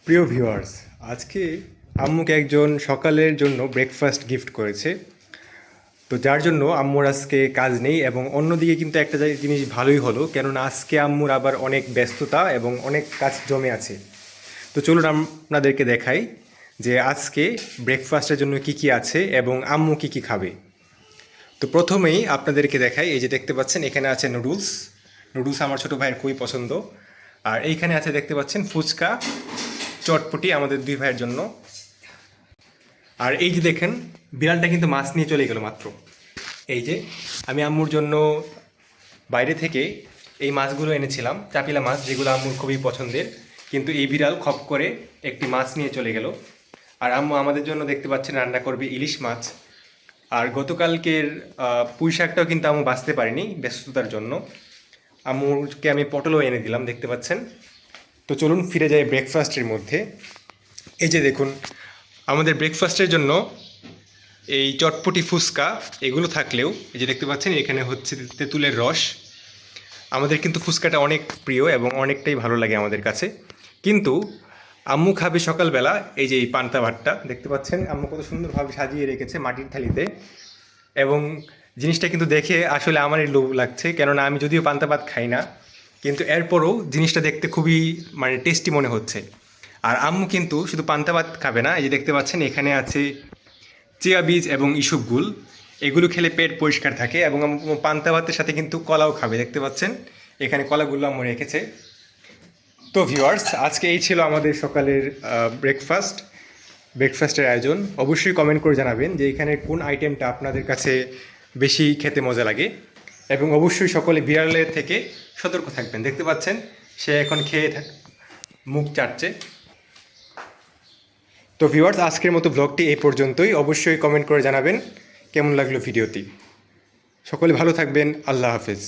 প্রিয় ভিউয়ার্স, আজকে আম্মুকে একজন সকালের জন্য ব্রেকফাস্ট গিফট করেছে। তো যার জন্য আম্মুর আজকে কাজ নেই, এবং অন্যদিকে কিন্তু একটা জিনিস ভালোই হলো, কেননা আজকে আম্মুর আবার অনেক ব্যস্ততা এবং অনেক কাজ জমে আছে। তো চলুন আপনাদেরকে দেখাই যে আজকে ব্রেকফাস্টের জন্য কি কি আছে এবং আম্মু কি কি খাবে। তো প্রথমেই আপনাদেরকে দেখাই, এই যে দেখতে পাচ্ছেন এখানে আছে নুডলস। নুডলস আমার ছোটো ভাইয়ের খুবই পছন্দ। আর এইখানে আছে দেখতে পাচ্ছেন ফুচকা, চটপটি আমাদের দুই ভাইয়ের জন্য। আর এই যে দেখেন, বিড়ালটা কিন্তু মাছ নিয়ে চলে গেল মাত্র। এই যে আমি আম্মুর জন্য বাইরে থেকে এই মাছগুলো এনেছিলাম, চাপিলা মাছ, যেগুলো আম্মুর খুবই পছন্দের, কিন্তু এই বিড়াল খপ করে একটি মাছ নিয়ে চলে গেল। আর আম্মু আমাদের জন্য দেখতে পাচ্ছেন রান্না করবে ইলিশ মাছ। আর গতকালকের পুঁই শাকটাও কিন্তু আম্মু বাঁচতে পারিনি ব্যস্ততার জন্য। আম্মুকে আমি পটলও এনে দিলাম, দেখতে পাচ্ছেন। তো চলুন ফিরে যাই ব্রেকফাস্টের মধ্যে। এই যে দেখুন, আমাদের ব্রেকফাস্টের জন্য এই চটপটি, ফুচকা এগুলো থাকলেও এই যে দেখতে পাচ্ছেন এখানে হচ্ছে তেঁতুলের রস। আমাদের কিন্তু ফুচকাটা অনেক প্রিয় এবং অনেকটাই ভালো লাগে আমাদের কাছে। কিন্তু আম্মু খাবে সকালবেলা এই যে এই পান্তা ভাতটা, দেখতে পাচ্ছেন আম্মু কত সুন্দরভাবে সাজিয়ে রেখেছে মাটির থালিতে। এবং জিনিসটা কিন্তু দেখে আসলে আমারই লোভ লাগছে, কেননা আমি যদিও পান্তা ভাত খাই না, কিন্তু এরপরও জিনিসটা দেখতে খুবই টেস্টি মনে হচ্ছে। আর আম্মু কিন্তু শুধু পান্তা ভাত খাবে না, এই যে দেখতে পাচ্ছেন এখানে আছে চিয়া বীজ এবং ইসবগুল। এগুলো খেলে পেট পরিষ্কার থাকে, এবং আম্মু পান্তা ভাতের সাথে কিন্তু কলাও খাবে, দেখতে পাচ্ছেন এখানে কলাগুলো আম্মু রেখেছে। তো ভিউয়ার্স, আজকে এই ছিল আমাদের সকালের ব্রেকফাস্টের আয়োজন। অবশ্যই কমেন্ট করে জানাবেন যে এখানে কোন আইটেমটা আপনাদের কাছে বেশি খেতে মজা লাগে, এবং অবশ্যই সকলে বিড়ালের থেকে সতর্ক থাকবেন। দেখতে পাচ্ছেন সে এখন খেয়ে মুখ চাটছে। তো ভিউয়ার্স, আজকের মতো ব্লগটি এই পর্যন্তই। অবশ্যই কমেন্ট করে জানাবেন কেমন লাগলো ভিডিওটি। সকলে ভালো থাকবেন। আল্লাহ হাফেজ।